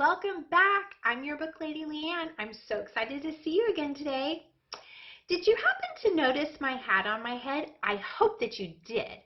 welcome back. I'm your book lady, Leanne. I'm so excited to see you again today. Did you happen to notice my hat on my head? I hope that you did.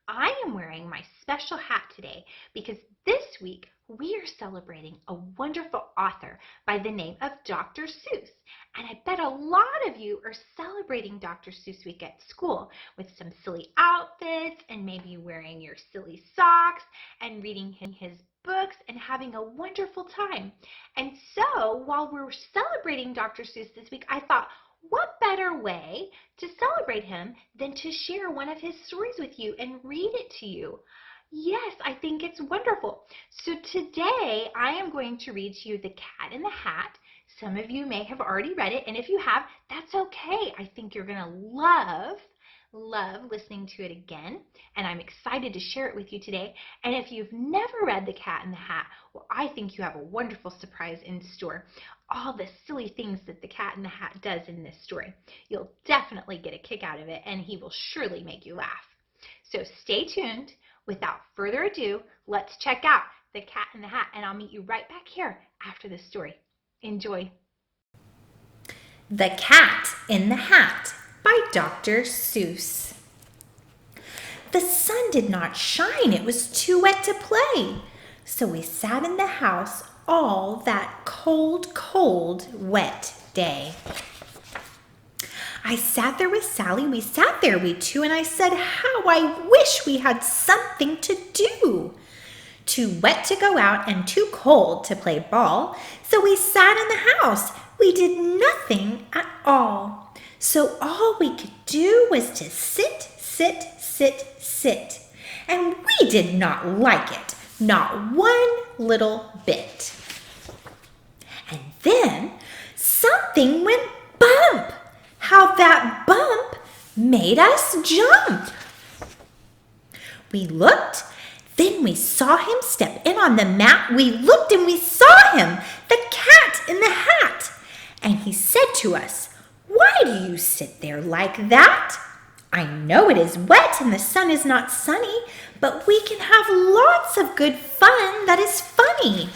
I am wearing my special hat today because this week we are celebrating a wonderful author by the name of Dr. Seuss. And I bet a lot of you are celebrating Dr. Seuss week at school with some silly outfits and maybe wearing your silly socks and reading his books and having a wonderful time. And so while we're celebrating Dr. Seuss this week, I thought, what better way to celebrate him than to share one of his stories with you and read it to you? Yes, I think it's wonderful. So today I am going to read to you The Cat in the Hat. Some of you may have already read it, and if you have, that's okay. I think you're going to love listening to it again, and I'm excited to share it with you today. And if you've never read The Cat in the Hat, well, I think you have a wonderful surprise in store. All the silly things that the Cat in the Hat does in this story. You'll definitely get a kick out of it, and he will surely make you laugh. So stay tuned. Without further ado, let's check out The Cat in the Hat, and I'll meet you right back here after this story. Enjoy. The Cat in the Hat by Dr. Seuss. The sun did not shine. It was too wet to play. So we sat in the house all that cold, wet day. I sat there with Sally. We sat there, we two, and I said, how I wish we had something to do. Too wet to go out and too cold to play ball. So we sat in the house. We did nothing at all. So all we could do was to sit. And we did not like it, not one little bit. And then something went bump. How that bump made us jump. We looked, then we saw him step in on the mat. We looked and we saw him, the cat in the hat. And he said to us, why do you sit there like that? I know it is wet and the sun is not sunny, but we can have lots of good fun that is funny.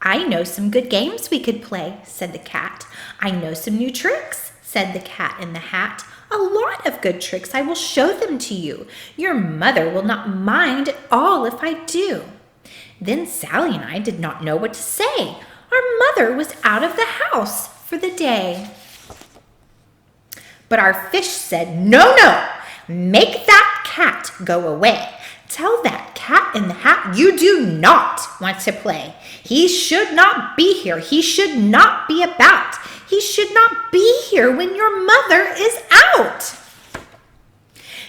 I know some good games we could play, said the cat. I know some new tricks, said the cat in the hat. A lot of good tricks. I will show them to you. Your mother will not mind at all if I do. Then Sally and I did not know what to say. Our mother was out of the house for the day. But our fish said, no, make that cat go away. Tell that cat in the hat you do not want to play. He should not be here. He should not be about. He should not be here when your mother is out.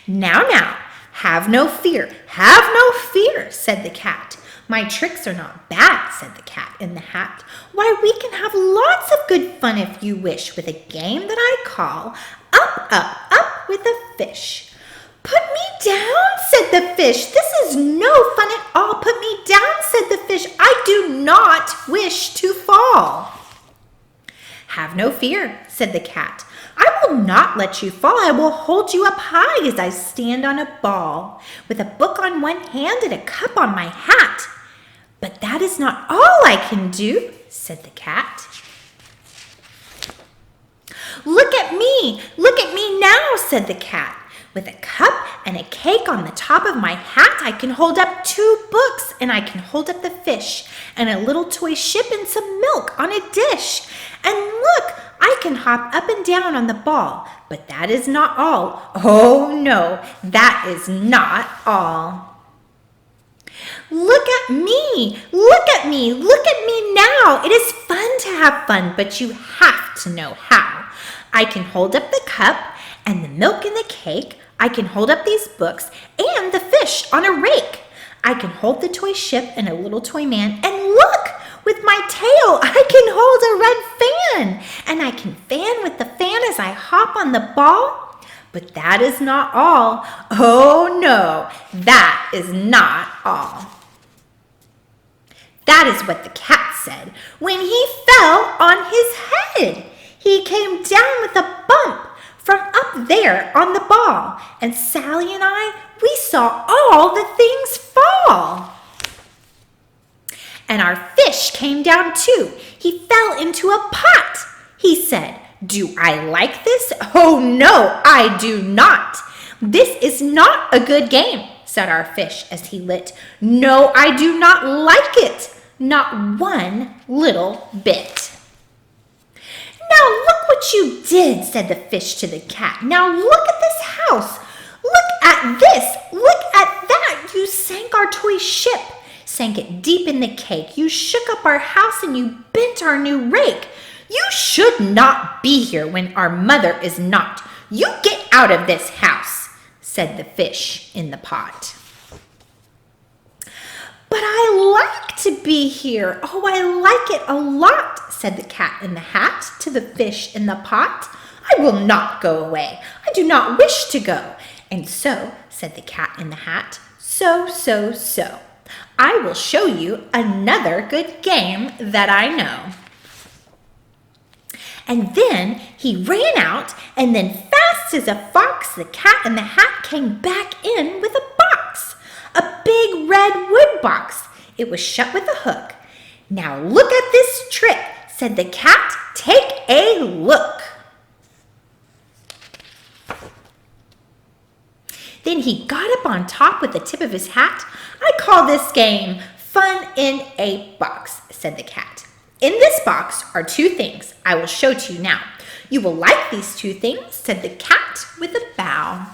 Now, have no fear, said the cat. My tricks are not bad, said the cat in the hat. Why, we can have lots of good fun if you wish with a game that I call Up with a Fish. Put me down, said the fish. This is no fun at all. Put me down, said the fish. I do not wish to fall. Have no fear, said the cat. I will not let you fall. I will hold you up high as I stand on a ball, with a book on one hand and a cup on my hat. But that is not all I can do, said the cat. Look at me now, said the cat. With a cup and a cake on the top of my hat, I can hold up 2 books, and I can hold up the fish, and a little toy ship and some milk on a dish. And look, I can hop up and down on the ball, but that is not all. Oh no, that is not all. Look at me now. It is fun to have fun, but you have to know how. I can hold up the cup and the milk and the cake. I can hold up these books and the fish on a rake. I can hold the toy ship and a little toy man. And look, with my tail, I can hold a red fan. And I can fan with the fan as I hop on the ball. But that is not all. Oh no, that is not all. That is what the cat said when he fell on his head. He came down with a bump from up there on the ball, and Sally and I, we saw all the things fall. And our fish came down too. He fell into a pot. He said, "Do I like this? Oh no, I do not. This is not a good game," said our fish as he lit. "No, I do not like it. Not one little bit." "Now look what you did," said the fish to the cat. "Now look at this house. Look at this. Look at that. You sank our toy ship. Sank it deep in the cake. You shook up our house and you bent our new rake. You should not be here when our mother is not. You get out of this house," said the fish in the pot. "But I like to be here. Oh, I like it a lot," said the cat in the hat to the fish in the pot. "I will not go away. I do not wish to go." "And so," said the cat in the hat, "so, I will show you another good game that I know." And then he ran out, and then fast as a fox, the cat in the hat came back in with a box, a big red wood box. It was shut with a hook. "Now look at this trick," said the cat. "Take a look." Then he got up on top with the tip of his hat. "I call this game Fun in a Box," said the cat. "In this box are two things I will show to you now. You will like these two things," said the cat with a bow.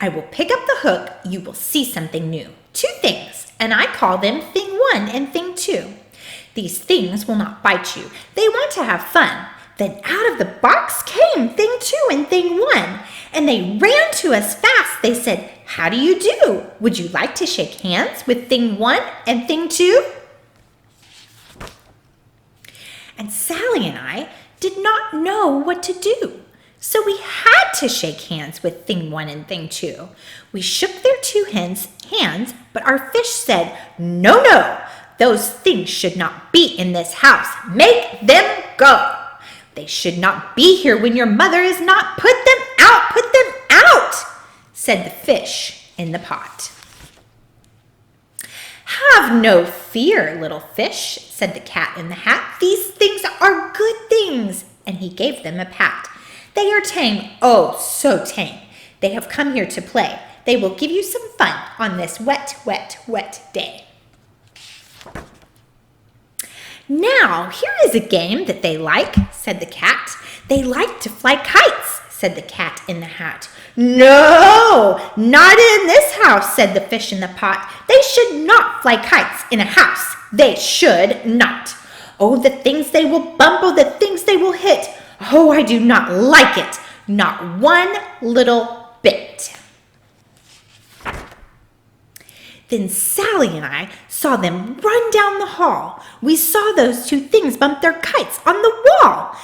"I will pick up the hook. You will see something new. Two things, and I call them Thing 1 and Thing 2. These things will not bite you. They want to have fun." Then out of the box came Thing 2 and Thing 1, and they ran to us fast. They said, "How do you do? Would you like to shake hands with Thing 1 and Thing 2? And Sally and I did not know what to do. So we had to shake hands with Thing 1 and Thing 2. We shook their two hands, but our fish said, "No, no, those things should not be in this house. Make them go. They should not be here when your mother is not. Put them out, said the fish in the pot. "Have no fear, little fish," said the cat in the hat. "These things are good things." And he gave them a pat. "They are tame, oh, so tame. They have come here to play. They will give you some fun on this wet, wet, wet day." "Now, here is a game that they like," said the cat. "They like to fly kites," said the cat in the hat. "No, not in this house," said the fish in the pot. "They should not fly kites in a house. They should not. Oh, the things they will bump, oh, the things they will hit. Oh, I do not like it, not one little bit." Then Sally and I saw them run down the hall. We saw those two things bump their kites on the wall.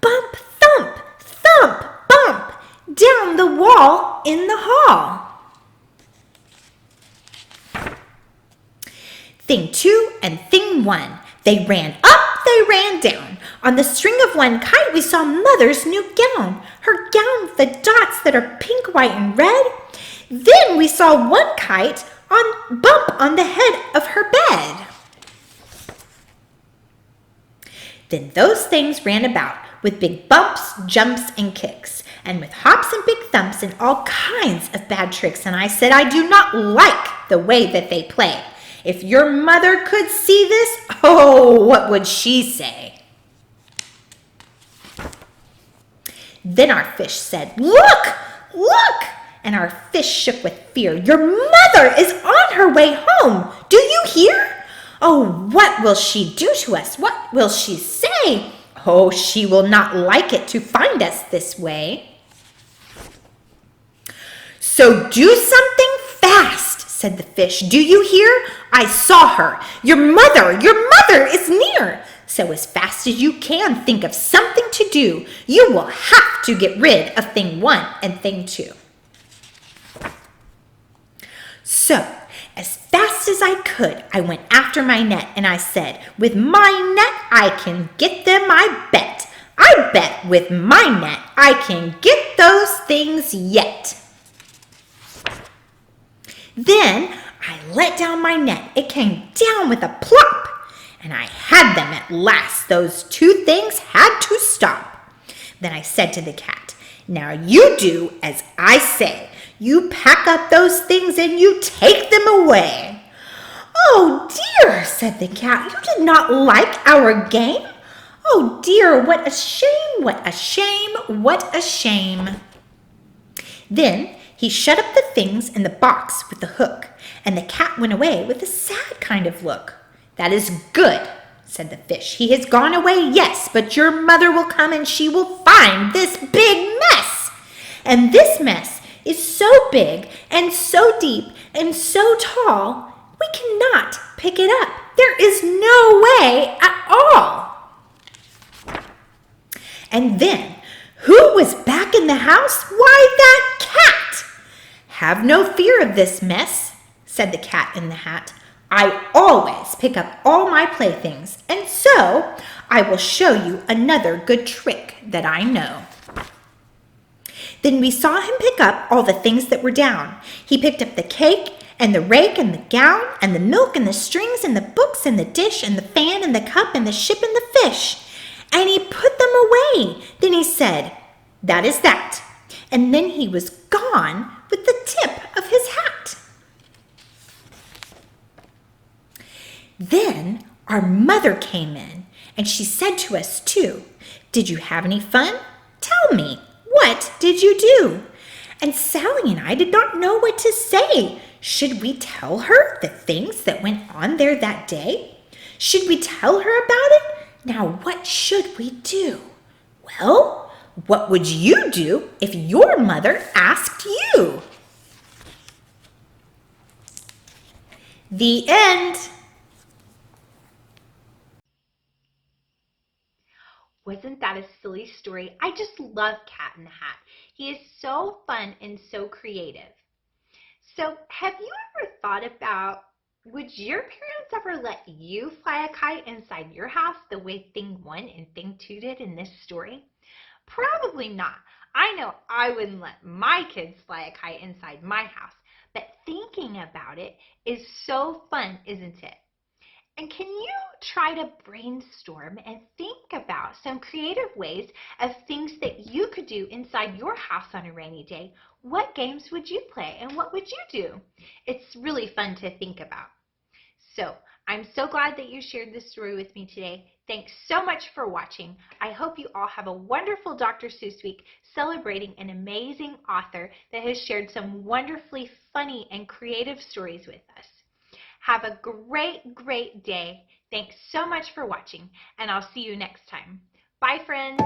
Bump, thump, thump, bump, down the wall in the hall. Thing 2 and Thing 1. They ran up, they ran down. On the string of one kite, we saw Mother's new gown. Her gown with the dots that are pink, white, and red. Then we saw one kite bump on the head of her bed. Then those things ran about with big bumps, jumps, and kicks, and with hops and big thumps and all kinds of bad tricks. And I said, "I do not like the way that they play. If your mother could see this, oh, what would she say?" Then our fish said, "Look, look!" And our fish shook with fear. "Your mother is on her way home. Do you hear? Oh, what will she do to us? What will she say? Oh, she will not like it to find us this way." "So do something fast," said the fish. "Do you hear? I saw her. Your mother is near. So as fast as you can, think of something to do. You will have to get rid of Thing 1 and Thing 2. So, as fast as I could, I went after my net, and I said, "With my net, I can get them, I bet. I bet with my net, I can get those things yet." Then I let down my net. It came down with a plop. And I had them at last. Those two things had to stop. Then I said to the cat, now you do as I say. You pack up those things and you take them away. Oh dear, said the cat, you did not like our game? Oh dear, what a shame, what a shame, what a shame. Then he shut up the things in the box with the hook, and the cat went away with a sad kind of look. That is good, said the fish. He has gone away, yes, but your mother will come and she will find this big mess. And this mess is so big and so deep and so tall, we cannot pick it up. There is no way at all. And then, who was back in the house? Why, that cat! Have no fear of this mess, said the cat in the hat. I always pick up all my playthings, and so I will show you another good trick that I know. Then we saw him pick up all the things that were down. He picked up the cake and the rake and the gown and the milk and the strings and the books and the dish and the fan and the cup and the ship and the fish. And he put them away. Then he said, that is that. And then he was gone with the tip of his hat. Then our mother came in and she said to us too, did you have any fun? Tell me, what did you do? And Sally and I did not know what to say. Should we tell her the things that went on there that day? Should we tell her about it? Now, what should we do? Well, what would you do if your mother asked you? The end. Wasn't that a silly story? I just love Cat in the Hat. He is so fun and so creative. So have you ever thought about, would your parents ever let you fly a kite inside your house the way Thing 1 and Thing 2 did in this story? Probably not. I know I wouldn't let my kids fly a kite inside my house, but thinking about it is so fun, isn't it? And can you try to brainstorm and think about some creative ways of things that you could do inside your house on a rainy day? What games would you play and what would you do? It's really fun to think about. So I'm so glad that you shared this story with me today. Thanks so much for watching. I hope you all have a wonderful Dr. Seuss week celebrating an amazing author that has shared some wonderfully funny and creative stories with us. Have a great, great day. Thanks so much for watching, and I'll see you next time. Bye, friends.